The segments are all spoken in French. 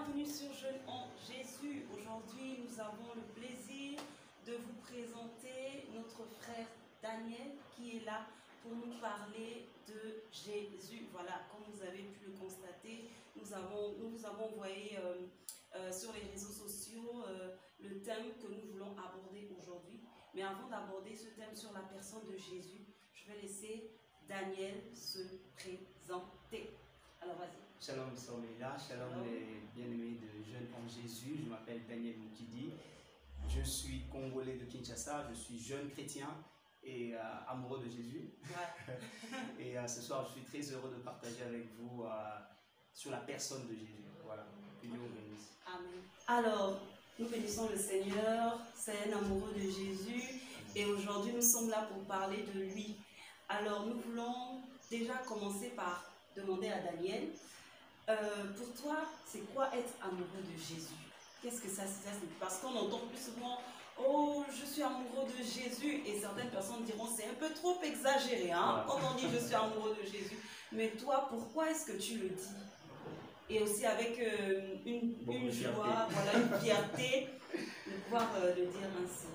Bienvenue sur Jeune en Jésus. Aujourd'hui, nous avons le plaisir de vous présenter notre frère Daniel qui est là pour nous parler de Jésus. Voilà, comme vous avez pu le constater, nous vous avons envoyé sur les réseaux sociaux le thème que nous voulons aborder aujourd'hui. Mais avant d'aborder ce thème sur la personne de Jésus, je vais laisser Daniel se présenter. Alors vas-y. Shalom Sormela, shalom les bien-aimés de Jeunes en Jésus. Je m'appelle Daniel Moukidi. Je suis congolais de Kinshasa. Je suis jeune chrétien et amoureux de Jésus. Ouais. Et ce soir, je suis très heureux de partager avec vous sur la personne de Jésus. Voilà. Que Dieu vous bénisse. Amen. Alors, nous bénissons le Seigneur. C'est un amoureux de Jésus. Et aujourd'hui, nous sommes là pour parler de lui. Alors, nous voulons déjà commencer par demander à Daniel. Pour toi, c'est quoi être amoureux de Jésus? Qu'est-ce que ça signifie? Parce qu'on entend plus souvent « Oh, je suis amoureux de Jésus » et certaines personnes diront « C'est un peu trop exagéré hein, quand on dit « Je suis amoureux de Jésus ». Mais toi, pourquoi est-ce que tu le dis? Et aussi avec une joie, voilà, une fierté de pouvoir le dire ainsi.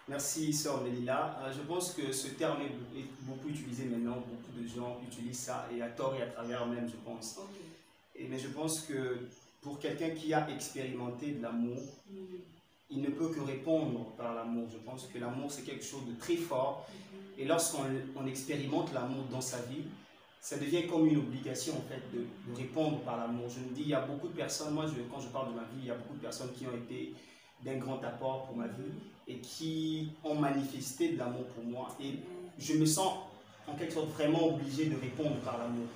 Merci, Sœur Mélila. Je pense que ce terme est beaucoup utilisé maintenant. Beaucoup de gens utilisent ça, et à tort et à travers même, je pense. Okay. Mais je pense que pour quelqu'un qui a expérimenté de l'amour, il ne peut que répondre par l'amour. Je pense que l'amour, c'est quelque chose de très fort. Et lorsqu'on expérimente l'amour dans sa vie, ça devient comme une obligation en fait de répondre par l'amour. Je me dis, il y a beaucoup de personnes, moi quand je parle de ma vie, il y a beaucoup de personnes qui ont été d'un grand apport pour ma vie et qui ont manifesté de l'amour pour moi. Et je me sens en quelque sorte vraiment obligé de répondre par l'amour.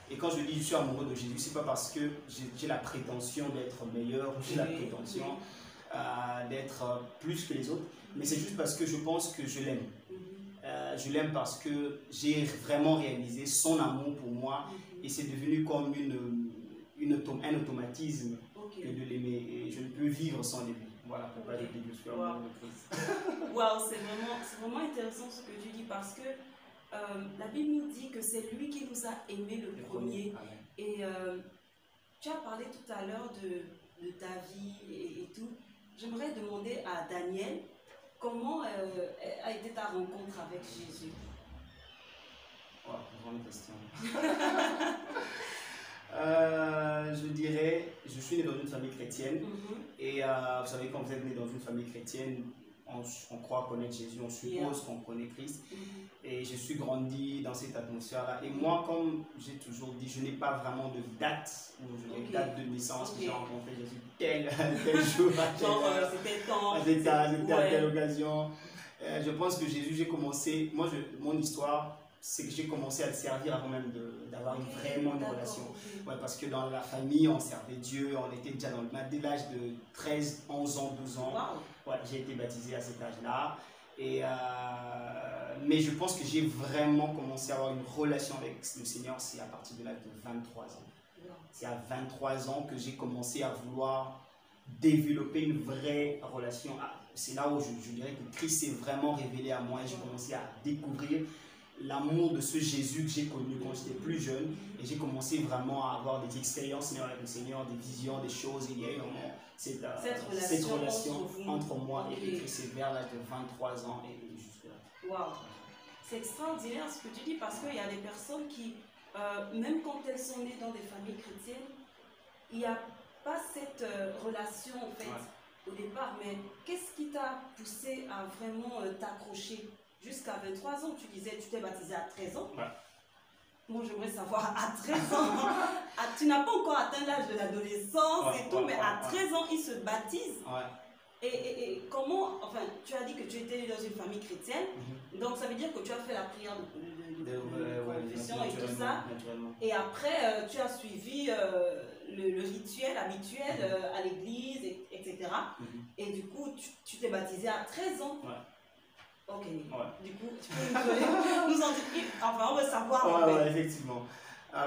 Et quand je dis je suis amoureux de Jésus, c'est pas parce que j'ai la prétention d'être meilleur, j'ai la prétention d'être plus que les autres, mais c'est juste parce que je pense que je l'aime. Je l'aime parce que j'ai vraiment réalisé son amour pour moi et c'est devenu comme un automatisme que de l'aimer et je ne peux vivre sans lui. Voilà pourquoi je dis que je suis amoureux de Christ. Wow, c'est vraiment intéressant ce que tu dis parce que la Bible nous dit que c'est lui qui nous a aimés le premier. Et tu as parlé tout à l'heure de ta vie et tout. J'aimerais demander à Daniel comment a été ta rencontre avec Jésus. Wow, grande question. Je dirais, je suis né dans une famille chrétienne et vous savez, quand vous êtes né dans une famille chrétienne, on croit connaître Jésus, on suppose qu'on connaît Christ et je suis grandi dans cette atmosphère-là. Et moi, comme j'ai toujours dit, je n'ai pas vraiment de date ou de date de naissance que j'ai rencontré Jésus tel jour, c'était à telle occasion. Je pense que Jésus, j'ai commencé, mon histoire, c'est que j'ai commencé à le servir avant même d'avoir vraiment une relation. Ouais, parce que dans la famille, on servait Dieu, on était déjà dès l'âge de 13, 11 ans, 12 ans. Wow. Ouais, j'ai été baptisé à cet âge-là. Mais je pense que j'ai vraiment commencé à avoir une relation avec le Seigneur, c'est à partir de l'âge de 23 ans. Wow. C'est à 23 ans que j'ai commencé à vouloir développer une vraie relation. C'est là où je dirais que Christ s'est vraiment révélé à moi et j'ai commencé à découvrir l'amour de ce Jésus que j'ai connu quand j'étais plus jeune et j'ai commencé vraiment à avoir des expériences avec le Seigneur, des visions, des choses et il y a eu vraiment cette relation entre moi et Christ. C'est vers l'âge de 23 ans et jusque là. Waouh, c'est extraordinaire ce que tu dis parce qu'il y a des personnes qui, même quand elles sont nées dans des familles chrétiennes, il n'y a pas cette relation en fait au départ, mais qu'est-ce qui t'a poussé à vraiment t'accrocher? Jusqu'à 23 ans, tu disais, tu t'es baptisé à 13 ans. Ouais. Moi, j'aimerais savoir, à 13 ans, tu n'as pas encore atteint l'âge de l'adolescence et tout, mais à 13 ans, ils se baptisent. Ouais. Et comment, enfin, tu as dit que tu étais dans une famille chrétienne, donc ça veut dire que tu as fait la prière de confession et tout ça. Et après, tu as suivi le rituel habituel à l'église, etc. Et du coup, tu t'es baptisé à 13 ans. Ouais. Ok, du coup, tu peux nous en dire plus. Enfin, on veut savoir. Ouais, effectivement.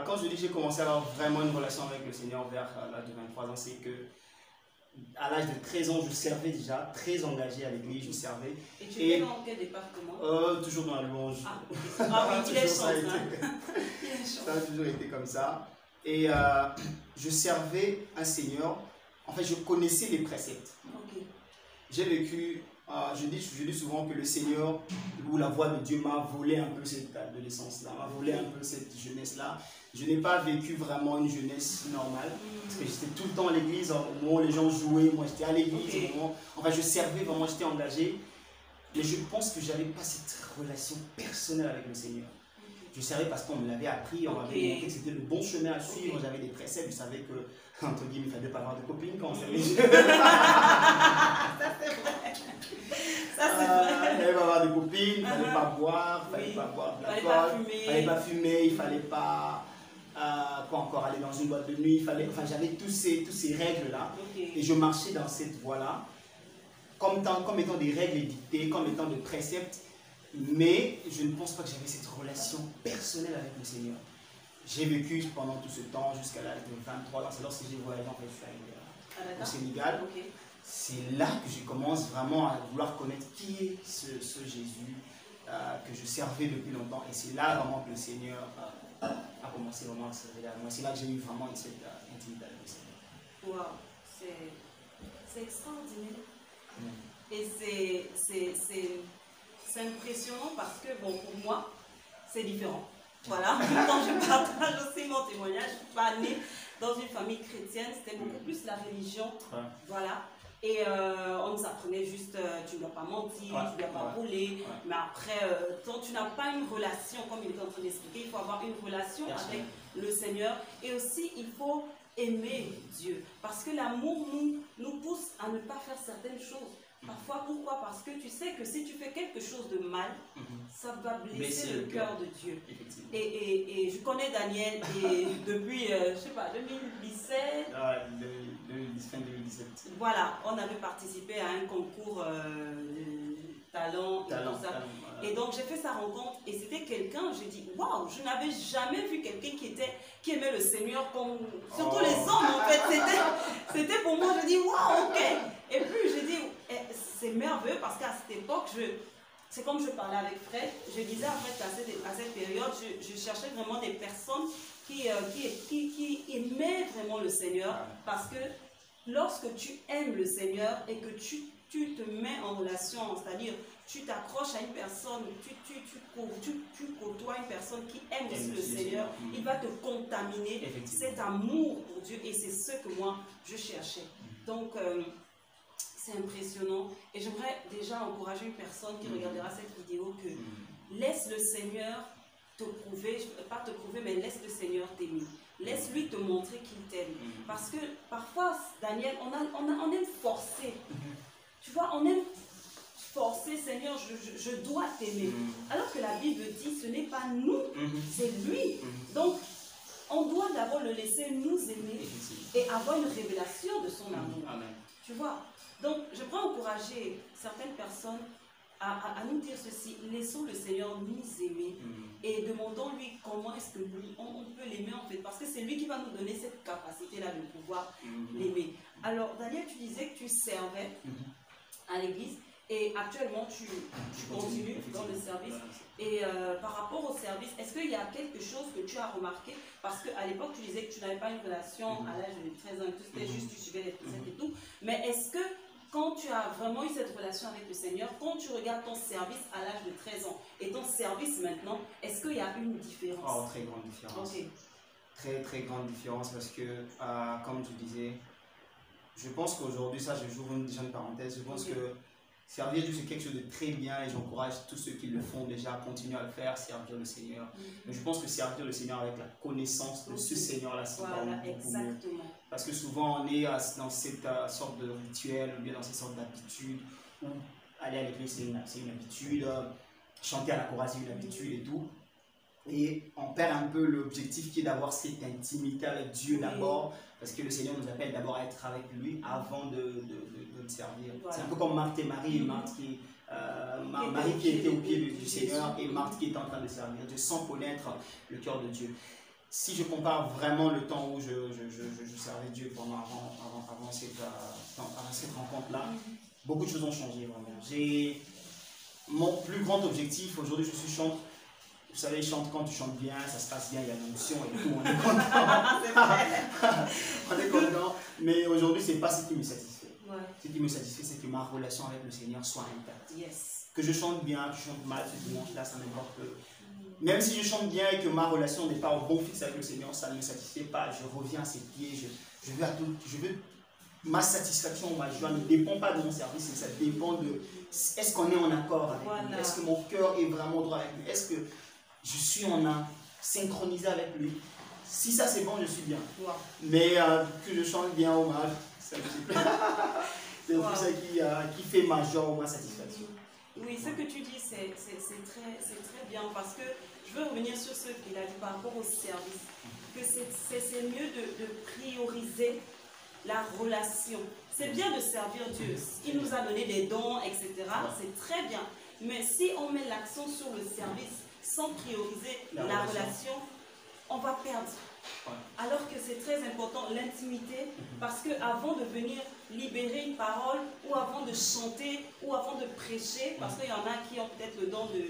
Quand je dis que j'ai commencé à avoir vraiment une relation avec le Seigneur vers l'âge de 23 ans, c'est que à l'âge de 13 ans, je servais déjà, très engagé à l'église, je servais. Et tu étais dans quel département? Toujours dans la louange. Oui, il est chance. Ça a toujours été comme ça. Et je servais un Seigneur en fait, je connaissais les préceptes. Ok. J'ai vécu, je dis souvent que le Seigneur, ou la voix de Dieu m'a volé un peu cette adolescence-là, m'a volé un peu cette jeunesse-là. Je n'ai pas vécu vraiment une jeunesse normale, parce que j'étais tout le temps à l'église, au moment où les gens jouaient, moi j'étais à l'église, au moment, enfin je servais vraiment, j'étais engagé. Mais je pense que je n'avais pas cette relation personnelle avec le Seigneur. Je servais parce qu'on me l'avait appris, on m'avait montré que c'était le bon chemin à suivre, j'avais des préceptes, je savais que, entre guillemets, il ne fallait pas avoir de copines quand on servait Dieu. Ça c'est vrai. Ça c'est vrai. Il ne fallait pas avoir de copines, il ne fallait pas boire, il ne fallait pas boire de l'alcool, il ne fallait pas fumer, il ne fallait pas quoi encore, aller dans une boîte de nuit, enfin j'avais tous ces règles-là. Et je marchais dans cette voie-là, comme étant des règles édictées, comme étant des préceptes. Mais je ne pense pas que j'avais cette relation personnelle avec le Seigneur. J'ai vécu pendant tout ce temps, jusqu'à l'âge de 23 ans, c'est lorsque j'ai voyagé en fait, au Sénégal. C'est là que je commence vraiment à vouloir connaître qui est ce Jésus que je servais depuis longtemps. Et c'est là vraiment que le Seigneur a commencé vraiment à se révéler à moi. C'est là que j'ai eu vraiment cette intimité avec le Seigneur. Waouh, c'est extraordinaire. Et c'est impressionnant parce que, bon, pour moi, c'est différent. Voilà, quand je partage aussi mon témoignage, je ne suis pas née dans une famille chrétienne, c'était beaucoup plus la religion. Voilà. Et on nous apprenait juste, tu ne dois pas mentir, tu ne dois pas voler. Mais après, quand tu n'as pas une relation, comme il est en train d'expliquer, il faut avoir une relation avec le Seigneur. Et aussi, il faut aimer Dieu. Parce que l'amour nous pousse à ne pas faire certaines choses. Parfois, pourquoi? Parce que tu sais que si tu fais quelque chose de mal, ça va blesser le cœur de Dieu. Et je connais Daniel et depuis, je ne sais pas, 2017. 2017. Voilà, on avait participé à un concours de talent et tout ça. Et donc, j'ai fait sa rencontre et c'était quelqu'un, j'ai dit, waouh, je n'avais jamais vu quelqu'un qui aimait le Seigneur comme, surtout les hommes en fait. C'était pour moi, je dis, waouh, ok. Et puis, j'ai dit, c'est merveilleux parce qu'à cette époque, c'est comme je parlais avec Fred, je disais en fait à cette période, je cherchais vraiment des personnes qui aimaient vraiment le Seigneur parce que lorsque tu aimes le Seigneur et que tu te mets en relation, c'est-à-dire tu t'accroches à une personne, tu côtoies une personne qui aime aussi le Seigneur, il va te contaminer cet amour pour Dieu et c'est ce que moi je cherchais. Donc, c'est impressionnant et j'aimerais déjà encourager une personne qui regardera cette vidéo que laisse le Seigneur te prouver, pas te prouver, mais laisse le Seigneur t'aimer. Laisse-lui te montrer qu'il t'aime. Parce que parfois, Daniel, on aime forcer. Tu vois, on aime forcer, Seigneur, je dois t'aimer. Alors que la Bible dit, ce n'est pas nous, c'est lui. Donc, on doit d'abord le laisser nous aimer et avoir une révélation de son amour. Tu vois? Donc, je voudrais encourager certaines personnes à nous dire ceci. Laissons le Seigneur nous aimer et demandons-lui comment est-ce que on peut l'aimer en fait. Parce que c'est lui qui va nous donner cette capacité-là de pouvoir l'aimer. Alors, Daniel, tu disais que tu servais à l'église et actuellement, tu continues dans le service. Et par rapport au service, est-ce qu'il y a quelque chose que tu as remarqué? Parce qu'à l'époque, tu disais que tu n'avais pas une relation à l'âge de 13 ans et tout, c'était juste tu suivais les préceptes et tout. Mais est-ce que quand tu as vraiment eu cette relation avec le Seigneur, quand tu regardes ton service à l'âge de 13 ans et ton service maintenant, est-ce qu'il y a une différence? Oh, très grande différence. Très, très grande différence parce que, comme tu disais, je pense qu'aujourd'hui, ça, je j'ouvre déjà une parenthèse, je pense que servir Dieu, c'est quelque chose de très bien et j'encourage tous ceux qui le font déjà à continuer à le faire, servir le Seigneur. Mais je pense que servir le Seigneur avec la connaissance de ce Seigneur-là, c'est vraiment beaucoup mieux. Parce que souvent, on est dans cette sorte de rituel ou bien dans cette sorte d'habitude où aller à l'église, c'est une habitude, chanter à la chorale, c'est une habitude et tout. Et on perd un peu l'objectif qui est d'avoir cette intimité avec Dieu d'abord, parce que le Seigneur nous appelle d'abord à être avec lui avant de le servir. C'est un peu comme Marthe et Marie, Marie qui était au pied du Seigneur et Marthe qui était en train de servir Dieu sans connaître le cœur de Dieu. Si je compare vraiment le temps où je servais Dieu avant cette rencontre-là, beaucoup de choses ont changé vraiment. Mon plus grand objectif, aujourd'hui je suis chanteur, Vous savez, quand tu chantes bien, ça se passe bien, il y a l'onction et tout, on est content. On est content. Mais aujourd'hui, ce n'est pas ce qui me satisfait. Ouais. Ce qui me satisfait, c'est que ma relation avec le Seigneur soit intacte. Yes. Que je chante bien, que je chante mal ce dimanche-là, ça m'importe peu. Même si je chante bien et que ma relation n'est pas au bon fixe avec le Seigneur, ça ne me satisfait pas. Je reviens à ses pieds. Je veux ma satisfaction, ma joie ne dépend pas de mon service, ça dépend de est-ce qu'on est en accord avec lui, est-ce que mon cœur est vraiment droit avec lui, est-ce que je suis synchronisé avec lui. Si ça c'est bon, je suis bien. Wow. Mais que je chante bien ou mal, c'est wow. Ça qui fait ma joie ou ma satisfaction. Oui, ce que tu dis, c'est très bien parce que je veux revenir sur ce qu'il a dit par rapport au service. Que c'est mieux de prioriser la relation. C'est bien de servir Dieu. Il nous a donné des dons, etc. C'est très bien. Mais si on met l'accent sur le service sans prioriser la relation, on va perdre. Ouais. Alors que c'est très important, l'intimité, parce qu'avant de venir libérer une parole, ou avant de chanter, ou avant de prêcher, parce qu'il y en a qui ont peut-être le don de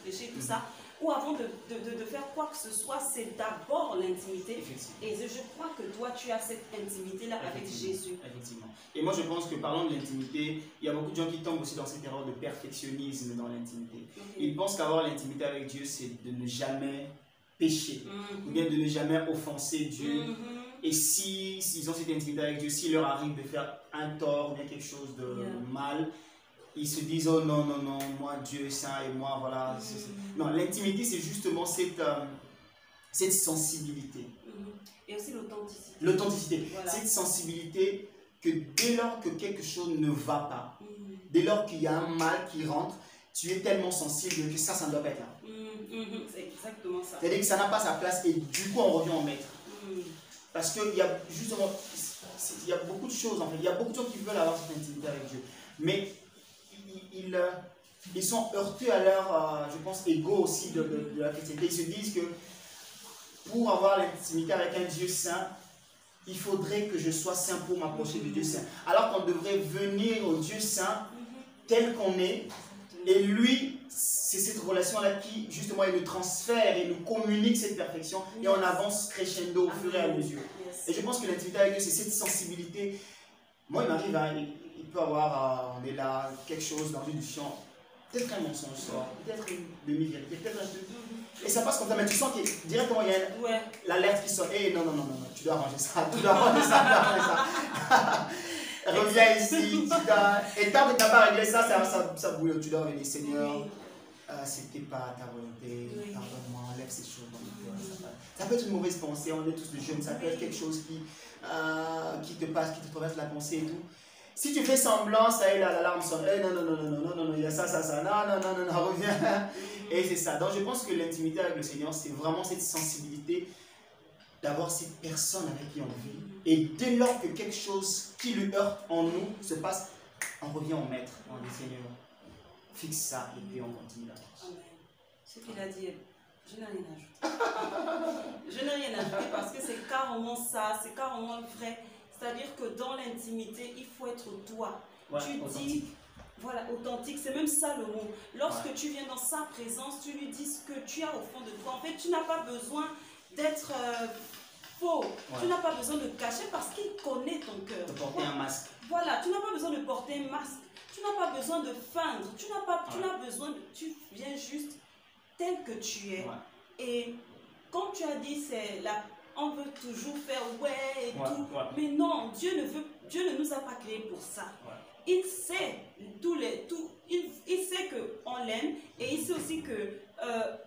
prêcher, tout ça, ou avant de faire quoi que ce soit, c'est d'abord l'intimité. Et je crois que toi, tu as cette intimité-là avec Jésus. Effectivement. Et moi, je pense que parlant de l'intimité, il y a beaucoup de gens qui tombent aussi dans cette erreur de perfectionnisme dans l'intimité. Ils pensent qu'avoir l'intimité avec Dieu, c'est de ne jamais pécher, ou bien de ne jamais offenser Dieu. Et s'ils ont cette intimité avec Dieu, s'il leur arrive de faire un tort ou bien quelque chose de mal, ils se disent, oh non, non, non, moi Dieu est saint et moi, voilà. Non, l'intimité, c'est justement cette sensibilité. Et aussi l'authenticité. L'authenticité, voilà. Cette sensibilité que dès lors que quelque chose ne va pas, dès lors qu'il y a un mal qui rentre, tu es tellement sensible que ça ne doit pas être là. C'est exactement ça. C'est-à-dire que ça n'a pas sa place et du coup on revient au maître. Parce qu'il y a justement, il y a beaucoup de choses en fait, il y a beaucoup de gens qui veulent avoir cette intimité avec Dieu. Mais ils sont heurtés à leur, je pense, ego aussi de la chrétienté. Ils se disent que pour avoir l'intimité avec un Dieu saint, il faudrait que je sois saint pour m'approcher du Dieu saint. Alors qu'on devrait venir au Dieu saint tel qu'on est. Et lui, c'est cette relation-là qui, justement, il nous transfère et nous communique cette perfection. Et on avance crescendo au fur et à mesure. Et je pense que l'intimité avec Dieu, c'est cette sensibilité. Moi, il m'arrive, il peut avoir, on est là, quelque chose dans une discussion, peut-être un mensonge sort, peut-être une demi-vérité, peut-être un truc. Et ça passe comme ça, mais tu sens qu'il directement, il y a l'alerte qui sort. Eh non, non, non, non, non, tu dois arranger ça, tu dois arranger ça, tu dois arranger ça. Reviens ici, et tant que tu n'as pas réglé ça, ça bouille. Tu dois revenir, Seigneur, c'était pas ta volonté, pardonne-moi, enlève ces choses dans mon cœur. Ça peut être une mauvaise pensée, on est tous de jeunes, ça peut être quelque chose qui te passe, qui te traverse la pensée et tout. Si tu fais semblant, ça y est, l'alarme sonne. Eh, non, non, non, non, non, non, non, il y a ça, non, non, non, non, non, reviens. Et c'est ça. Donc je pense que l'intimité avec le Seigneur, c'est vraiment cette sensibilité d'avoir cette personne avec qui on vit. Et dès lors que quelque chose qui lui heurte en nous se passe, on revient au maître, on dit Seigneur, fixe ça et puis on continue la course. Amen. Ce qu'il a dit, je n'ai rien ajouté. Je n'ai rien ajouté parce que c'est carrément ça, c'est carrément vrai. C'est-à-dire que dans l'intimité, il faut être toi. Ouais, tu dis, voilà, authentique, c'est même ça le mot. Lorsque tu viens dans sa présence, tu lui dis ce que tu as au fond de toi. En fait, tu n'as pas besoin d'être faux. Tu n'as pas besoin de cacher parce qu'il connaît ton cœur. De porter un masque. Voilà, tu n'as pas besoin de porter un masque. Tu n'as pas besoin de feindre. Tu n'as besoin de... Tu viens juste tel que tu es. Et comme tu as dit, c'est la... On veut toujours faire ouais et tout. Mais non, Dieu ne nous a pas créés pour ça. Il sait il sait qu'on l'aime et il sait aussi que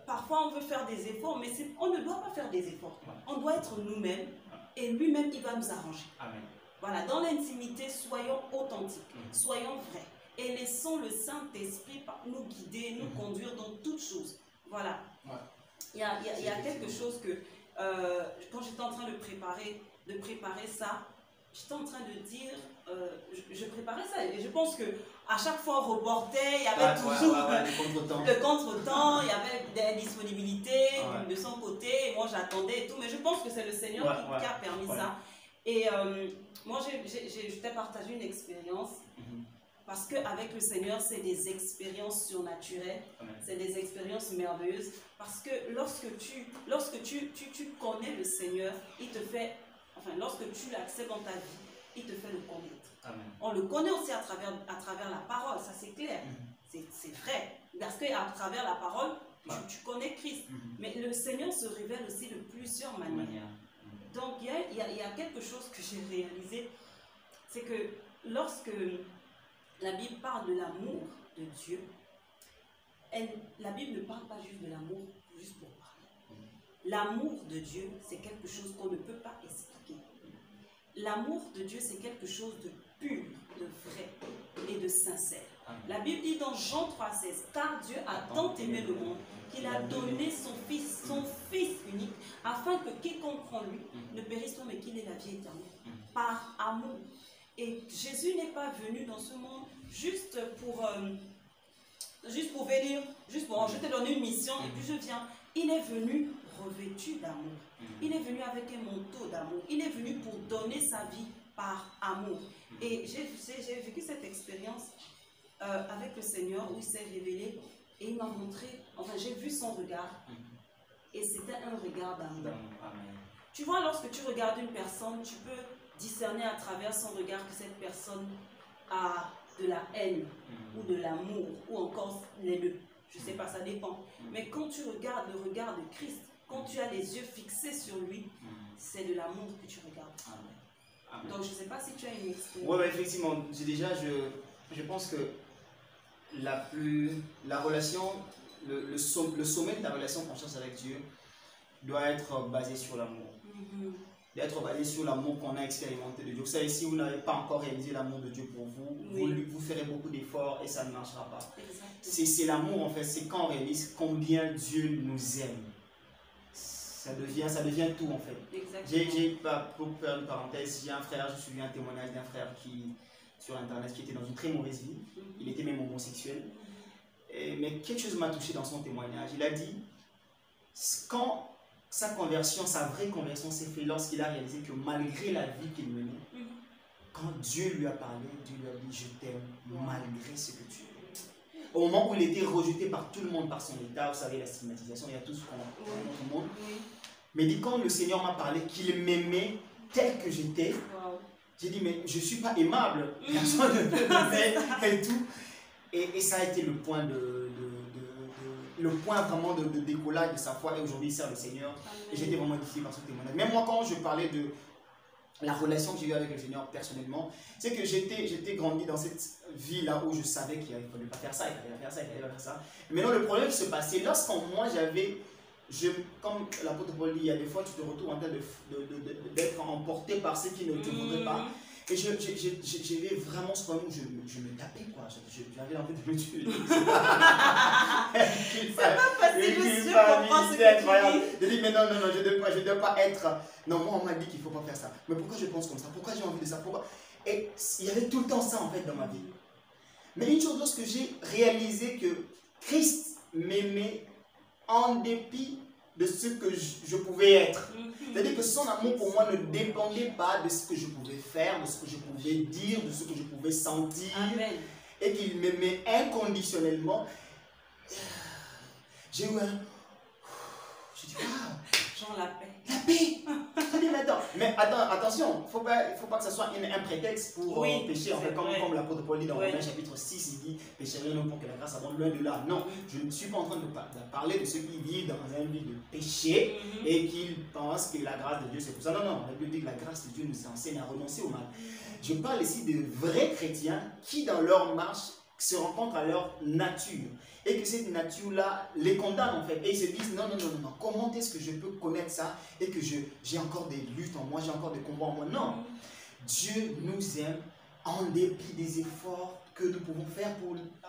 parfois on veut faire des efforts, mais on ne doit pas faire des efforts. On doit être nous-mêmes et lui-même il va nous arranger. Amen. Voilà, dans l'intimité, soyons authentiques, soyons vrais et laissons le Saint-Esprit nous guider, nous conduire dans toutes choses. Voilà. Il y a quelque chose que quand j'étais en train de préparer ça, j'étais en train de dire, je préparais ça et je pense que à chaque fois on reportait, il y avait toujours le contre-temps, il y avait des disponibilités de son côté, et moi j'attendais et tout, mais je pense que c'est le Seigneur qui a permis ça. Et moi je t'ai partagé une expérience. Parce qu'avec le Seigneur, c'est des expériences surnaturelles, c'est des expériences merveilleuses. Parce que lorsque tu connais le Seigneur, il te fait, enfin, lorsque tu l'acceptes dans ta vie, il te fait le connaître. Amen. On le connaît aussi à travers la parole, ça c'est clair. C'est vrai. Parce qu'à travers la parole, tu connais Christ. Mais le Seigneur se révèle aussi de plusieurs manières. Donc il y a quelque chose que j'ai réalisé, c'est que lorsque la Bible parle de l'amour de Dieu, la Bible ne parle pas juste de l'amour juste pour parler. L'amour de Dieu, c'est quelque chose qu'on ne peut pas expliquer. L'amour de Dieu, c'est quelque chose de pur, de vrai et de sincère. La Bible dit dans Jean 3,16, car Dieu a tant aimé le monde qu'il a donné son Fils unique, afin que quiconque croit en lui ne périsse pas, mais qu'il ait la vie éternelle. Par amour. Et Jésus n'est pas venu dans ce monde juste pour venir, juste pour je t'ai donné une mission et puis je viens. Il est venu revêtu d'amour. Il est venu avec un manteau d'amour. Il est venu pour donner sa vie par amour. Et j'ai vécu cette expérience avec le Seigneur où il s'est révélé et il m'a montré, enfin j'ai vu son regard et c'était un regard d'amour. Tu vois, lorsque tu regardes une personne, tu peux discerner à travers son regard que cette personne a de la haine ou de l'amour ou encore les deux. Je ne sais pas, ça dépend. Mais quand tu regardes le regard de Christ, quand tu as les yeux fixés sur lui, c'est de l'amour que tu regardes. Amen. Donc je ne sais pas si tu as une expérience. Oui, effectivement. Je pense que la relation, le sommet de la relation qu'on cherche avec Dieu doit être basé sur l'amour. D'être basé sur l'amour qu'on a expérimenté de Dieu. Vous savez, si vous n'avez pas encore réalisé l'amour de Dieu pour vous, vous ferez beaucoup d'efforts et ça ne marchera pas. C'est l'amour en fait, c'est quand on réalise combien Dieu nous aime. Ça devient tout en fait. Pour faire une parenthèse, j'ai un frère, je suis un témoignage d'un frère sur internet qui était dans une très mauvaise vie. Il était même homosexuel. Mais quelque chose m'a touché dans son témoignage. Il a dit, quand sa conversion, sa vraie conversion s'est faite lorsqu'il a réalisé que malgré la vie qu'il menait, quand Dieu lui a parlé, Dieu lui a dit je t'aime malgré ce que tu es. Au moment où il était rejeté par tout le monde, par son état, vous savez la stigmatisation, il y a tout ce qu'on a dans tout le monde. Mais dit quand le Seigneur m'a parlé qu'il m'aimait tel que j'étais, j'ai dit mais je ne suis pas aimable, personne ne m'aimait et tout. Et ça a été le point vraiment de décollage de sa foi, et aujourd'hui il sert le Seigneur. Amen. Et j'étais vraiment édifié par ce témoignage. Même moi, quand je parlais de la relation que j'ai eue avec le Seigneur personnellement, c'est que j'étais grandi dans cette vie là où je savais qu'il ne fallait pas faire ça, il fallait pas faire ça, il fallait pas faire ça. Mais non, le problème qui se passait, lorsqu'en moi comme l'apôtre Paul dit, il y a des fois tu te retrouves en train d'être emporté par ceux qui ne te voudraient pas. Et j'avais vraiment ce problème où je me tapais quoi, j'avais envie de me tuer. C'est pas facile, monsieur, comprends ce que tu dis. Je dis mais non, je ne dois pas être... Non, moi on m'a dit qu'il ne faut pas faire ça. Mais pourquoi je pense comme ça? Pourquoi j'ai envie de ça? Pourquoi? Et il y avait tout le temps ça en fait dans ma vie. Mais une chose, lorsque j'ai réalisé que Christ m'aimait en dépit de ce que je pouvais être. C'est-à-dire que son amour pour moi ne dépendait pas de ce que je pouvais faire, de ce que je pouvais dire, de ce que je pouvais sentir. Amen. Et qu'il m'aimait inconditionnellement. J'ai eu je dis, genre la paix. La paix. Je dis, mais attention, il ne faut pas que ce soit un prétexte pour pécher. En fait, comme l'apôtre Paul dit dans Romains chapitre 6, il dit, pécherez non pour que la grâce abonde, loin de là. Non, je ne suis pas en train de parler de ceux qui vivent dans un vie de péché et qui pensent que la grâce de Dieu c'est pour ça. Non, la Bible dit que la grâce de Dieu nous enseigne à renoncer au mal. Je parle ici de vrais chrétiens qui dans leur marche se rencontrent à leur nature. Et que cette nature-là les condamne en fait. Et ils se disent non, comment est-ce que je peux connaître ça et que j'ai encore des luttes en moi, j'ai encore des combats en moi. Non. Dieu nous aime en dépit des efforts que nous pouvons faire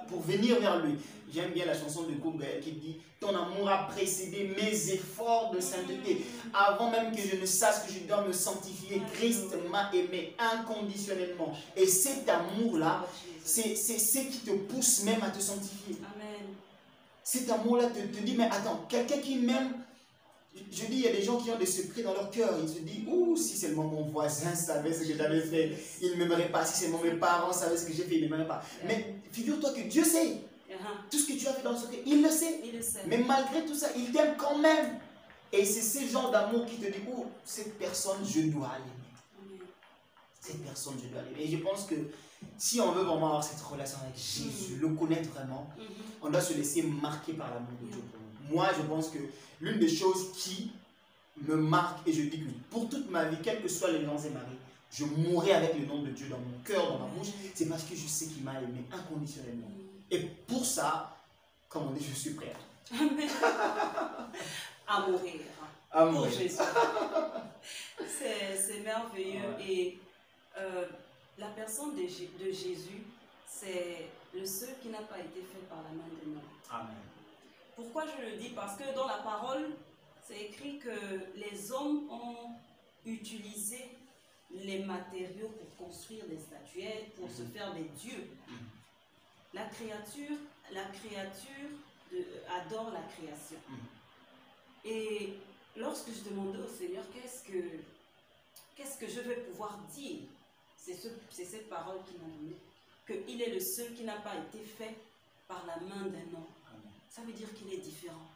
pour venir vers lui. J'aime bien la chanson de Koum Gaël qui dit ton amour a précédé mes efforts de sainteté. Avant même que je ne sache que je dois me sanctifier, Christ m'a aimé inconditionnellement. Et cet amour-là, c'est ce qui te pousse même à te sanctifier. Amen. Cet amour-là te dit, mais attends, quelqu'un qui m'aime Je dis, il y a des gens qui ont des secrets dans leur cœur. Ils se disent, ouh, si seulement mon voisin savait ce que j'avais fait, il ne m'aimerait pas. Si seulement mes parents savaient ce que j'ai fait, ils ne m'aimeraient pas. Mais figure-toi que Dieu sait. Tout ce que tu as fait dans le secret, il le sait. Mais malgré tout ça, il t'aime quand même. Et c'est ce genre d'amour qui te dit, oh, cette personne, je dois l'aimer. Cette personne, je dois l'aimer. Et je pense que si on veut vraiment avoir cette relation avec Jésus, le connaître vraiment, on doit se laisser marquer par l'amour de Dieu pour nous. Moi, je pense que l'une des choses qui me marque, et je dis que pour toute ma vie, quels que soient les noms et marées, je mourrai avec le nom de Dieu dans mon cœur, dans ma bouche, c'est parce que je sais qu'il m'a aimé inconditionnellement. Et pour ça, comme on dit, je suis prêt. Amen. À mourir. À mourir. Pour Jésus. C'est merveilleux. Ouais. Et la personne de Jésus, c'est le seul qui n'a pas été fait par la main de l'homme. Amen. Pourquoi je le dis? Parce que dans la parole, c'est écrit que les hommes ont utilisé les matériaux pour construire des statuettes, pour se faire des dieux. La créature adore la création. Et lorsque je demandais au Seigneur qu'est-ce que je vais pouvoir dire, c'est cette parole qu'il m'a donnée, qu'il est le seul qui n'a pas été fait par la main d'un homme. Ça veut dire qu'il est différent.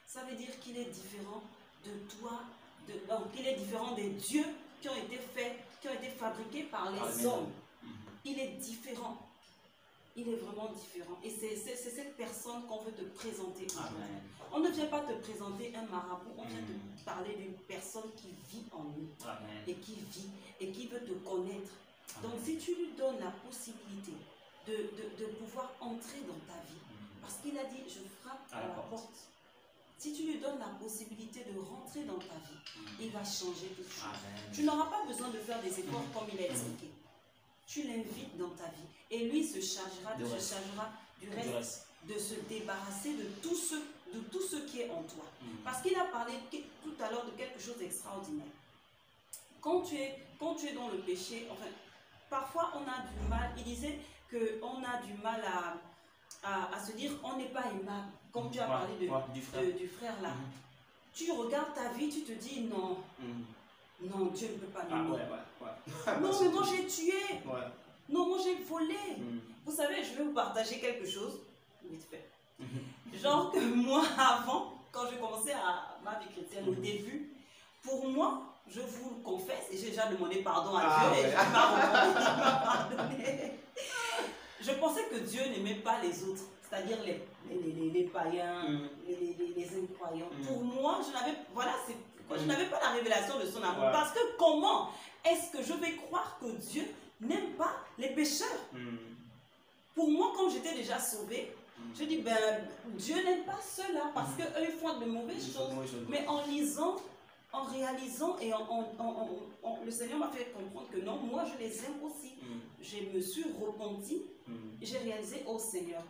Ça veut dire qu'il est différent de toi, qu'il est différent des dieux qui ont été faits, qui ont été fabriqués par les hommes. Il est différent. Il est vraiment différent. Et c'est cette personne qu'on veut te présenter aujourd'hui. On ne vient pas te présenter un marabout, on vient te parler d'une personne qui vit en nous. Et qui vit, et qui veut te connaître. Donc si tu lui donnes la possibilité de pouvoir entrer dans ta vie, parce qu'il a dit, je frappe à la porte. Si tu lui donnes la possibilité de rentrer dans ta vie, il va changer tout ça. Tu n'auras pas besoin de faire des efforts comme il a expliqué. Tu l'invites dans ta vie et lui se chargera du reste, de se débarrasser de tout ce qui est en toi. Parce qu'il a parlé tout à l'heure de quelque chose d'extraordinaire. Quand tu es dans le péché, enfin, parfois on a du mal, il disait qu'on a du mal à se dire on n'est pas aimable. Comme tu as parlé du frère là. Tu regardes ta vie, tu te dis non. Non, Dieu ne peut pas m'aimer. Non, mais moi j'ai tué. Non, moi j'ai volé. Vous savez, je vais vous partager quelque chose. Vite fait. Genre que moi, avant, quand je commençais à ma vie chrétienne, au début, pour moi, je vous le confesse, et j'ai déjà demandé pardon à Dieu, et il m'a pardonné. Je pensais que Dieu n'aimait pas les autres, c'est-à-dire les païens, les incroyants. Pour moi, je n'avais pas la révélation de son amour. Parce que comment est-ce que je vais croire que Dieu n'aime pas les pécheurs? Pour moi, comme j'étais déjà sauvée, je dis, Dieu n'aime pas ceux-là parce qu'eux, ils font de mauvaises choses. Mais en lisant, en réalisant, et le Seigneur m'a fait comprendre que non, moi je les aime aussi. Je me suis repentie, j'ai réalisé, oh Seigneur,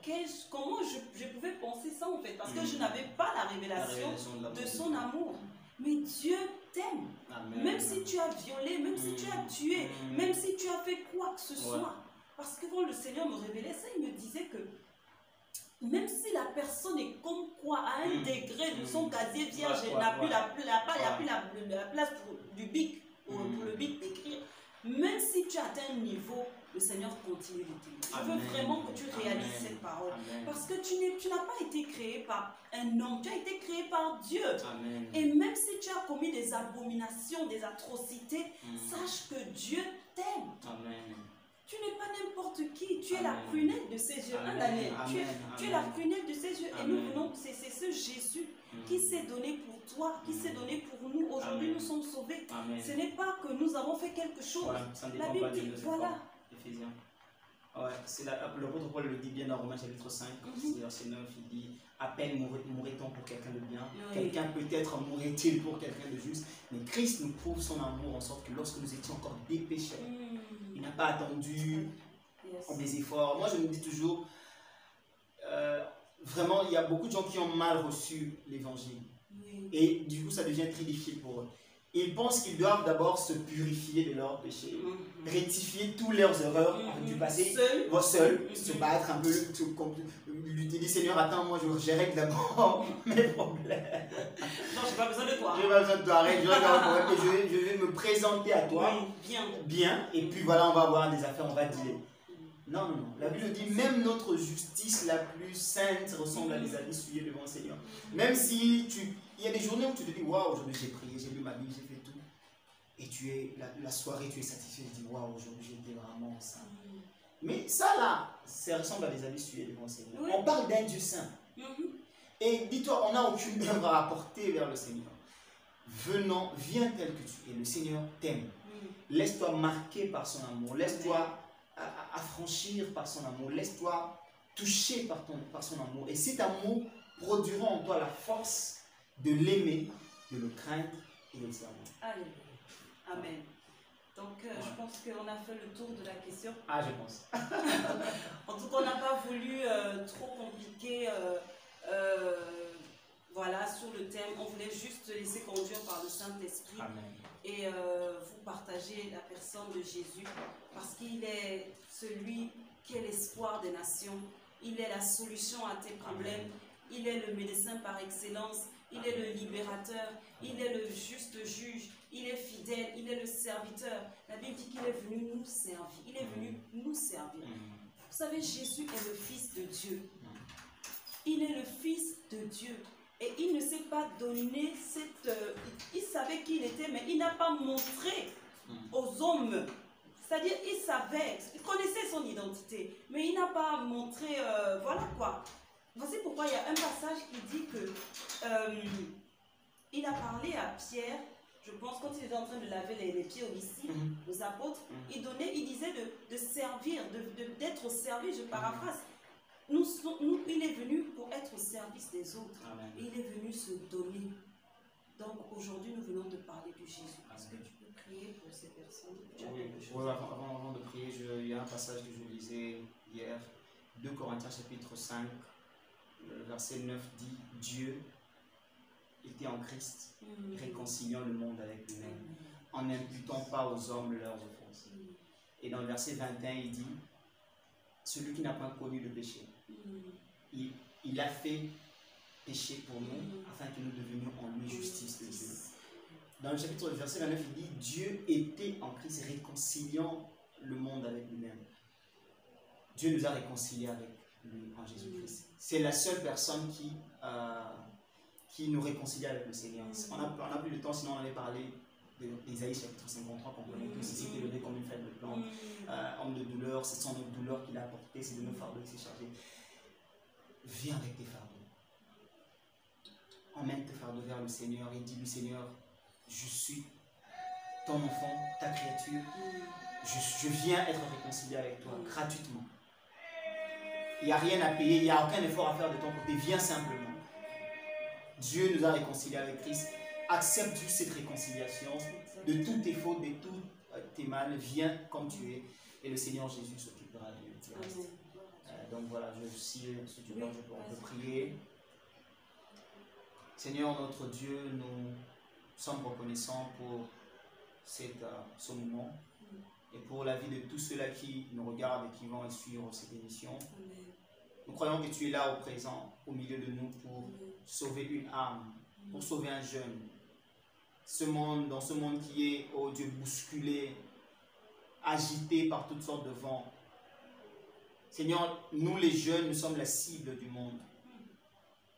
comment je pouvais penser ça en fait, parce que je n'avais pas la révélation de son amour. Mais Dieu t'aime, même si tu as violé, même si tu as tué, même si tu as fait quoi que ce soit. Parce que quand le Seigneur me révélait ça, il me disait que même si la personne est comme quoi, à un degré de son casier vierge, elle n'a plus la place du bic, pour le bic d'écrire, même si tu atteins un niveau, le Seigneur continue de t'aimer. Je veux vraiment que tu réalises cette parole. Parce que tu n'as pas été créé par un homme, tu as été créé par Dieu. Et même si tu as commis des abominations, des atrocités, sache que Dieu t'aime. Tu n'es pas n'importe qui, tu es la prunelle de ses yeux. Tu es la prunelle de ses yeux. Et nous venons, c'est ce Jésus qui s'est donné pour toi, qui s'est donné pour nous. Aujourd'hui, nous sommes sauvés. Ce n'est pas que nous avons fait quelque chose. La Bible dit, voilà. L'apôtre Paul le dit bien dans Romains chapitre 5, verset 9, il dit, à peine mourrait-on pour quelqu'un de bien, quelqu'un peut-être mourrait-il pour quelqu'un de juste, mais Christ nous prouve son amour en sorte que lorsque nous étions encore des pécheurs, il n'a pas attendu des efforts. Moi je me dis toujours, vraiment il y a beaucoup de gens qui ont mal reçu l'évangile, et du coup ça devient très difficile pour eux. ils pensent qu'ils doivent d'abord se purifier de leurs péchés, rectifier toutes leurs erreurs du passé, seuls, se battre un peu, lui dire Seigneur, attends, moi je règle d'abord mes problèmes. Non, j'ai pas besoin de toi. J'ai pas besoin de toi, arrête, je règle mes problèmes et je vais me présenter à toi bien, et puis voilà, on va avoir des affaires, on va dealer. Non, non, non. La Bible dit même notre justice la plus sainte ressemble à des habits souillés devant le Seigneur. Même si il y a des journées où tu te dis waouh, aujourd'hui j'ai prié, j'ai lu ma Bible, j'ai fait tout. Et la soirée, tu es satisfait, tu dis waouh, aujourd'hui j'ai été vraiment saint. Mais ça là, ça ressemble à des habits souillés devant le Seigneur. Oui. On parle d'un Dieu saint. Et dis-toi, on n'a aucune œuvre à apporter vers le Seigneur. Viens tel que tu es. Le Seigneur t'aime. Laisse-toi marquer par son amour. Laisse-toi affranchir par son amour, laisse-toi toucher par son amour, et cet amour produira en toi la force de l'aimer, de le craindre et de le servir. Alléluia. Amen. Donc je pense qu'on a fait le tour de la question. Ah, je pense. En tout cas, on n'a pas voulu trop compliquer voilà, sur le thème. On voulait juste se laisser conduire par le Saint-Esprit. Amen. Et vous partager la personne de Jésus, parce qu'il est celui qui est l'espoir des nations, il est la solution à tes problèmes. Amen. Il est le médecin par excellence, il est le libérateur, il est le juste juge, il est fidèle, il est le serviteur. La Bible dit qu'il est venu nous servir, il est venu nous servir. Vous savez, Jésus est le Fils de Dieu. Il est le Fils de Dieu. Et il ne s'est pas donné cette... il savait qui il était, mais il n'a pas montré aux hommes. C'est-à-dire, il savait, il connaissait son identité, mais il n'a pas montré... voilà quoi. Voici pourquoi il y a un passage qui dit que... il a parlé à Pierre, je pense, quand il était en train de laver les pieds aux disciples, aux apôtres, il disait de servir, d'être au service, je paraphrase. Il est venu pour être au service des autres. Amen. Et il est venu se donner. Donc aujourd'hui, nous venons de parler de Jésus. Est-ce que tu peux prier pour ces personnes? Oui, avant de prier, il y a un passage que je lisais hier, 2 Corinthiens chapitre 5, verset 9 dit « Dieu était en Christ, réconciliant le monde avec lui-même, en n'imputant pas aux hommes leurs offenses. » Et dans le verset 21, il dit « Celui qui n'a pas connu le péché, il a fait péché pour nous, afin que nous devenions en lui justice de Dieu. » Dans le chapitre verset 29, il dit « Dieu était en Christ, réconciliant le monde avec lui-même. » Dieu nous a réconciliés avec lui en Jésus-Christ. C'est la seule personne qui nous réconcilie avec le Seigneur. On n'a plus de temps, sinon on avait parlé d'Ésaïe chapitre 53, qu'on connaît tous, ici était levé comme une faible plante, homme de douleur, ce sont nos douleurs qu'il a portées, c'est de nos fardeaux qu'il s'est chargé. Viens avec tes fardeaux. Emmène tes fardeaux vers le Seigneur et dis-lui, Seigneur, je suis ton enfant, ta créature, je viens être réconcilié avec toi gratuitement. Il n'y a rien à payer, il n'y a aucun effort à faire de ton côté, viens simplement. Dieu nous a réconciliés avec Christ. Accepte juste cette réconciliation de toutes tes fautes, de tous tes mal. Viens comme tu es et le Seigneur Jésus s'occupera du reste. Donc voilà, si tu veux, on peut prier. Seigneur notre Dieu, nous sommes reconnaissants pour ce moment et pour la vie de tous ceux-là qui nous regardent et qui vont suivre cette émission. Nous croyons que tu es là au présent, au milieu de nous pour sauver une âme, pour sauver un jeune. Dans ce monde qui est, oh Dieu, bousculé, agité par toutes sortes de vents. Seigneur, nous les jeunes, nous sommes la cible du monde.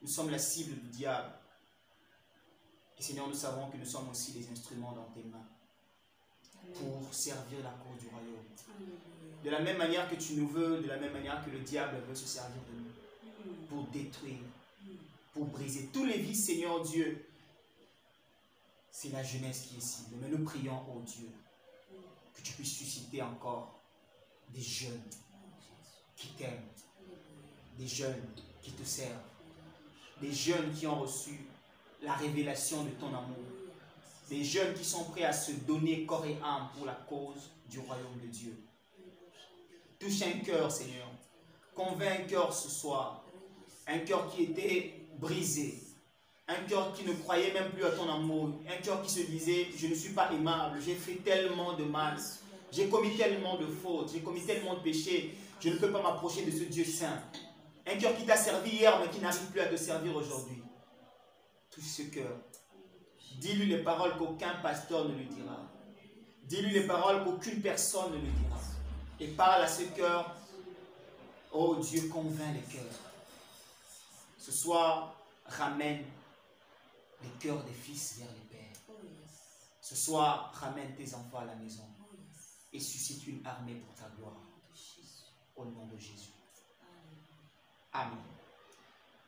Nous sommes la cible du diable. Et Seigneur, nous savons que nous sommes aussi des instruments dans tes mains pour servir la cause du royaume. De la même manière que tu nous veux, de la même manière que le diable veut se servir de nous pour détruire, pour briser tous les vices, Seigneur Dieu. C'est la jeunesse qui est cible. Mais nous prions, oh Dieu, que tu puisses susciter encore des jeunes qui t'aiment, des jeunes qui te servent, des jeunes qui ont reçu la révélation de ton amour, des jeunes qui sont prêts à se donner corps et âme pour la cause du royaume de Dieu. Touche un cœur, Seigneur. Convainc un cœur ce soir, un cœur qui était brisé, Un cœur qui ne croyait même plus à ton amour. Un cœur qui se disait, je ne suis pas aimable, j'ai fait tellement de mal. J'ai commis tellement de fautes, j'ai commis tellement de péchés. Je ne peux pas m'approcher de ce Dieu saint. Un cœur qui t'a servi hier, mais qui n'arrive plus à te servir aujourd'hui. Touche ce cœur. Dis-lui les paroles qu'aucun pasteur ne lui dira. Dis-lui les paroles qu'aucune personne ne lui dira. Et parle à ce cœur. Oh Dieu, convainc les cœurs. Ce soir, ramène les cœurs des fils vers les pères. Ce soir, ramène tes enfants à la maison. Et suscite une armée pour ta gloire. Au nom de Jésus. Amen.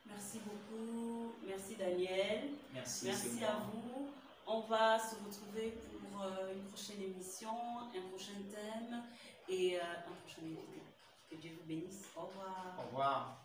Merci beaucoup. Merci Daniel. Merci à vous. On va se retrouver pour une prochaine émission, un prochain thème et un prochain invité. Que Dieu vous bénisse. Au revoir. Au revoir.